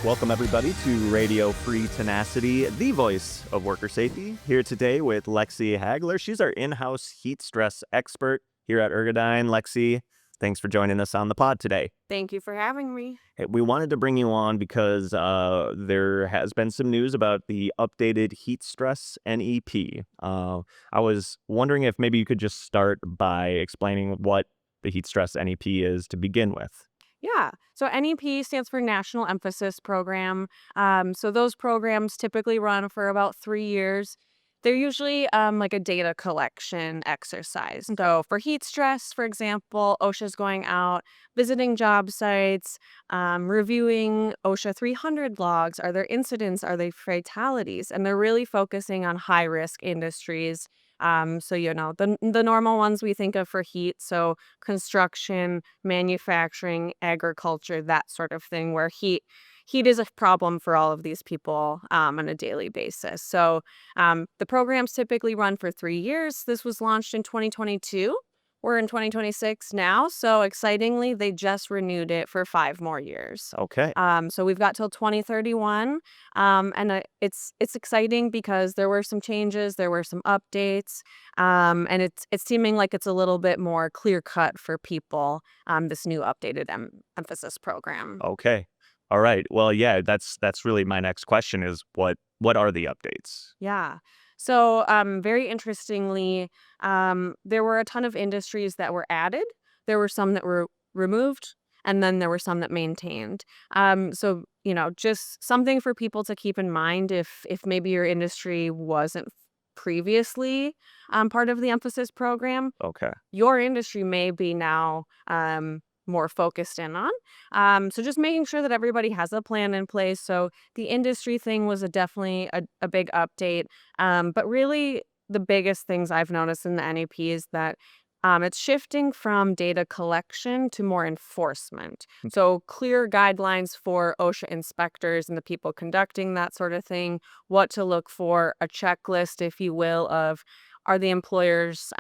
Welcome, everybody, to Radio Free Tenacity, the voice of worker safety. Here today with Lexi Hagler. She's our in-house heat stress expert here at Ergodyne. Lexi, thanks for joining us on the pod today. Thank you for having me. Hey, we wanted to bring you on because there has been some news about the updated heat stress NEP. I was wondering if maybe you could just start by explaining what the heat stress NEP is to begin with. Yeah. So NEP stands for National Emphasis Program. So those programs typically run for about 3 years. They're usually like a data collection exercise. So for heat stress, for example, OSHA's going out, visiting job sites, reviewing OSHA 300 logs. Are there incidents? Are there fatalities? And they're really focusing on high risk industries. The normal ones we think of for heat. So construction, manufacturing, agriculture, that sort of thing, where heat is a problem for all of these people on a daily basis. The programs typically run for 3 years. This was launched in 2022. We're in 2026 now, so excitingly, they just renewed it for 5 more years. Okay. So we've got till 2031, and it's exciting because there were some changes, there were some updates, and it's seeming like it's a little bit more clear cut for people. This new updated emphasis program. Okay. All right. Well, yeah, that's really my next question is what are the updates? Yeah. So, very interestingly, there were a ton of industries that were added. There were some that were removed, and then there were some that maintained. Just something for people to keep in mind if maybe your industry wasn't previously part of the emphasis program, Okay. your industry may be now more focused in on. So just making sure that everybody has a plan in place. So the industry thing was definitely a big update. But really, the biggest things I've noticed in the NEP is that it's shifting from data collection to more enforcement. So clear guidelines for OSHA inspectors and the people conducting that sort of thing, what to look for, a checklist, if you will, of are the employers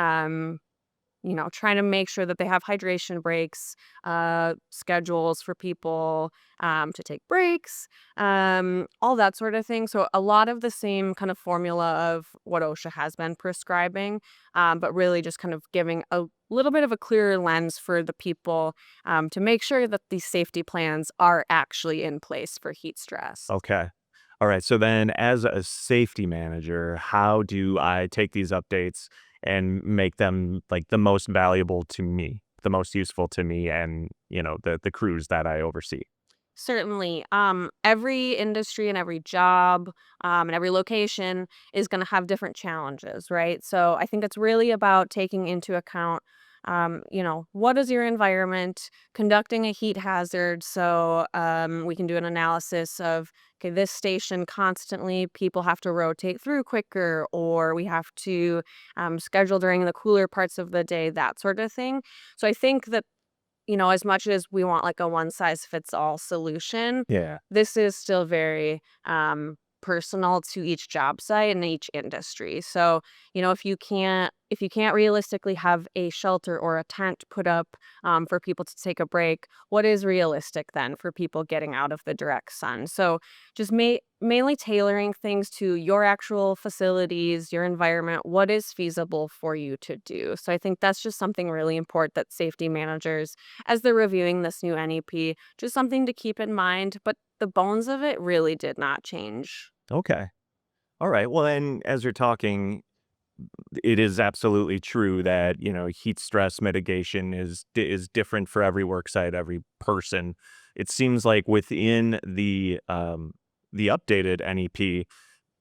trying to make sure that they have hydration breaks, schedules for people to take breaks, all that sort of thing. So a lot of the same kind of formula of what OSHA has been prescribing, but really just kind of giving a little bit of a clearer lens for the people to make sure that these safety plans are actually in place for heat stress. Okay. All right. So then as a safety manager, how do I take these updates and make them like the most valuable to me, the most useful to me and, the crews that I oversee? Certainly. Every industry and every job and every location is going to have different challenges, right? So I think it's really about taking into account, what is your environment, conducting a heat hazard. So we can do an analysis of, okay, this station constantly people have to rotate through quicker, or we have to schedule during the cooler parts of the day, that sort of thing. So I think that as much as we want like a one size fits all solution, Yeah. this is still very personal to each job site and each industry. So, if you can't realistically have a shelter or a tent put up for people to take a break, what is realistic then for people getting out of the direct sun? So, just mainly tailoring things to your actual facilities, your environment, what is feasible for you to do. So I think that's just something really important that safety managers, as they're reviewing this new NEP, just something to keep in mind. But the bones of it really did not change. Okay. All right. Well, then as you're talking, it is absolutely true that, heat stress mitigation is different for every work site, every person. It seems like within the updated NEP,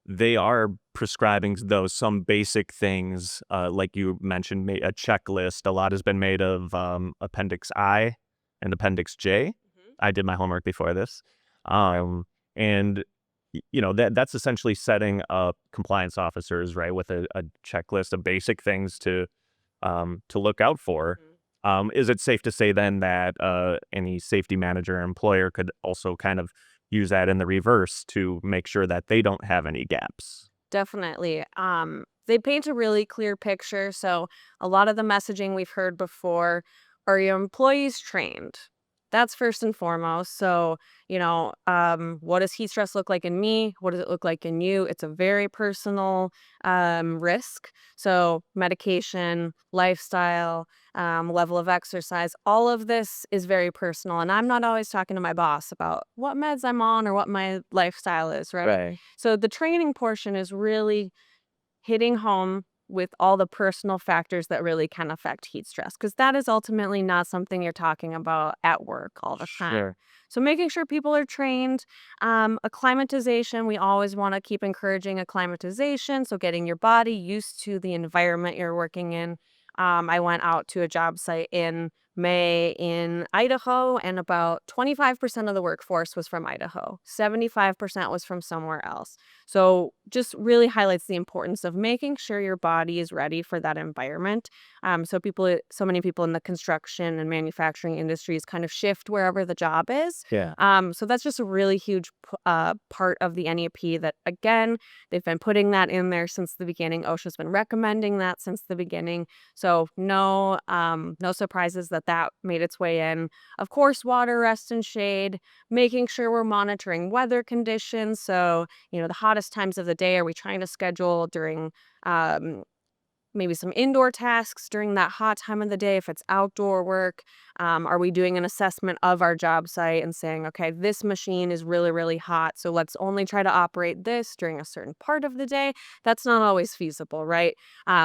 they are prescribing those some basic things, like you mentioned, a checklist. A lot has been made of Appendix I and Appendix J. Mhm. I did my homework before this, and that's essentially setting up compliance officers, right, with a checklist of basic things to look out for. Mhm. Is it safe to say then that any safety manager or employer could also kind of use that in the reverse to make sure that they don't have any gaps? Definitely. They paint a really clear picture. So a lot of the messaging we've heard before, are your employees trained? That's first and foremost. So, what does heat stress look like in me? What does it look like in you? It's a very personal risk. So, medication, lifestyle, level of exercise, all of this is very personal. And I'm not always talking to my boss about what meds I'm on or what my lifestyle is, right? Right. So, the training portion is really hitting home with all the personal factors that really can affect heat stress, because that is ultimately not something you're talking about at work all the time. Sure. So making sure people are trained, acclimatization, we always want to keep encouraging acclimatization, so getting your body used to the environment you're working in. I went out to a job site in May in Idaho, and about 25% of the workforce was from Idaho. 75% was from somewhere else. So just really highlights the importance of making sure your body is ready for that environment. So many people in the construction and manufacturing industries kind of shift wherever the job is. Yeah. So that's just a really huge part of the NEP that, again, they've been putting that in there since the beginning. OSHA's been recommending that since the beginning. So no surprises that that made its way in. Of course, water, rest, and shade, making sure we're monitoring weather conditions. So the hottest times of the day, are we trying to schedule during um, maybe some indoor tasks during that hot time of the day if it's outdoor work? Are we doing an assessment of our job site and saying, okay, this machine is really, really hot, so let's only try to operate this during a certain part of the day? That's not always feasible, right?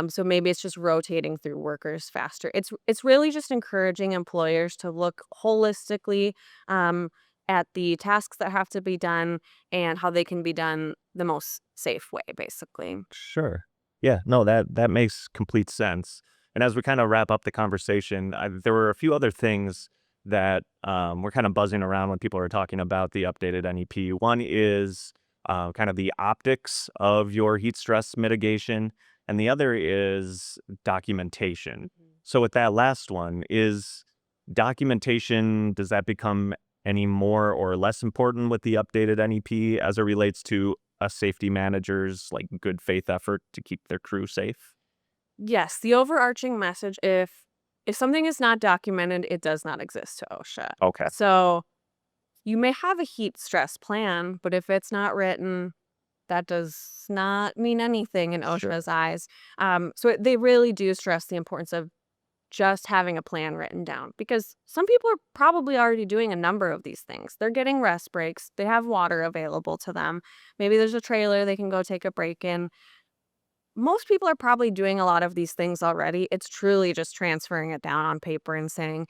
So maybe it's just rotating through workers faster. It's really just encouraging employers to look holistically um, at the tasks that have to be done and how they can be done the most safe way, basically. Sure. Yeah, no, that makes complete sense. And as we kind of wrap up the conversation, there were a few other things that were kind of buzzing around when people are talking about the updated NEP. One is kind of the optics of your heat stress mitigation, and the other is documentation. Mhm. So with that last one, is documentation, does that become any more or less important with the updated NEP as it relates to a safety manager's like good faith effort to keep their crew safe? Yes, the overarching message, if something is not documented, it does not exist to OSHA. Okay. So you may have a heat stress plan, but if it's not written, that does not mean anything in Sure. OSHA's eyes. They really do stress the importance of just having a plan written down, because some people are probably already doing a number of these things. They're getting rest breaks, they have water available to them. Maybe there's a trailer they can go take a break in. Most people are probably doing a lot of these things already. It's truly just transferring it down on paper and saying,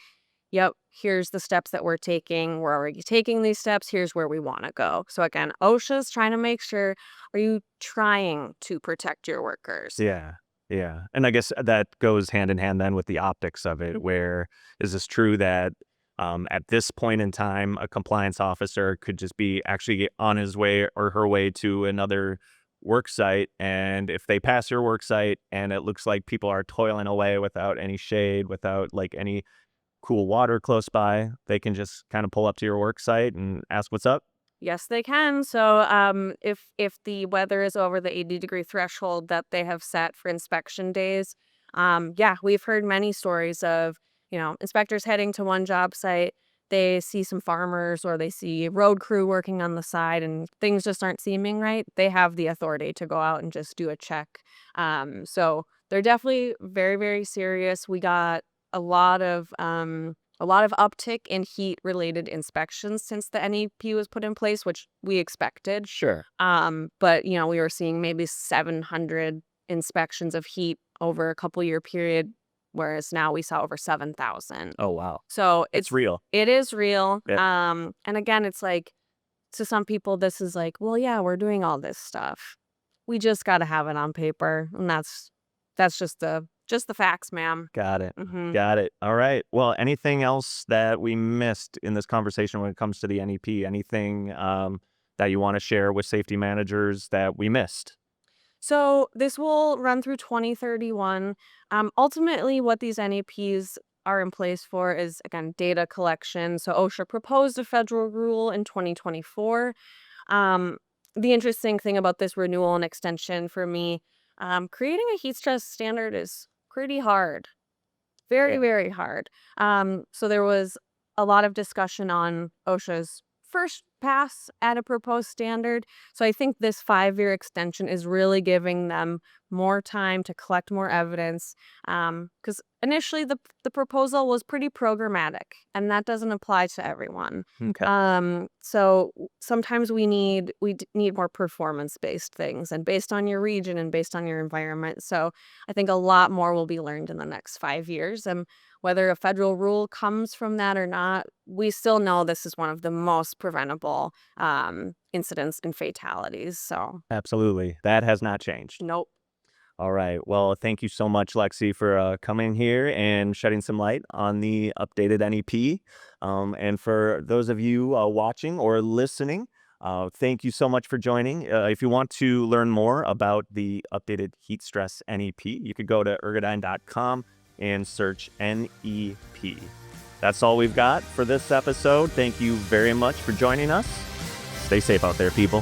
yep, here's the steps that we're taking. We're already taking these steps. Here's where we want to go. So, again, OSHA's trying to make sure, are you trying to protect your workers? Yeah. Yeah. And I guess that goes hand in hand then with the optics of it, where is this true that at this point in time, a compliance officer could just be actually on his way or her way to another work site. And if they pass your work site and it looks like people are toiling away without any shade, without like any cool water close by, they can just kind of pull up to your work site and ask what's up? Yes, they can. So, if the weather is over the 80-degree threshold that they have set for inspection days, yeah, we've heard many stories of inspectors heading to one job site. They see some farmers or they see road crew working on the side, and things just aren't seeming right. They have the authority to go out and just do a check. So they're definitely very, very serious. We got a lot of uptick in heat-related inspections since the NEP was put in place, which we expected. Sure. But we were seeing maybe 700 inspections of heat over a couple year period, whereas now we saw over 7,000. Oh, wow. So It's real. it is real. Yeah. And again, it's like, to some people, this is like, well, yeah, we're doing all this stuff. We just got to have it on paper, and that's just the facts, ma'am. Got it. Hmm. Got it. All right. Well, anything else that we missed in this conversation when it comes to the NEP? Anything that you want to share with safety managers that we missed? So this will run through 2031. Ultimately, what these NEPs are in place for is, again, data collection. So OSHA proposed a federal rule in 2024. Um, the interesting thing about this renewal and extension for me, creating a heat stress standard is pretty hard. Very, Yeah. very hard. So there was a lot of discussion on OSHA's first pass at a proposed standard. So I think this 5-year extension is really giving them more time to collect more evidence. Because initially the proposal was pretty programmatic, and that doesn't apply to everyone. Okay. So sometimes we need more performance based things, and based on your region and based on your environment. So I think a lot more will be learned in the next 5 years. And whether a federal rule comes from that or not, we still know this is one of the most preventable incidents and fatalities. So, Absolutely. That has not changed. nope. All right. Well, thank you so much, Lexi, for coming here and shedding some light on the updated NEP. And for those of you watching or listening, thank you so much for joining. If you want to learn more about the updated heat stress NEP, you could go to ergodyne.com and search NEP. That's all we've got for this episode. Thank you very much for joining us. Stay safe out there, people.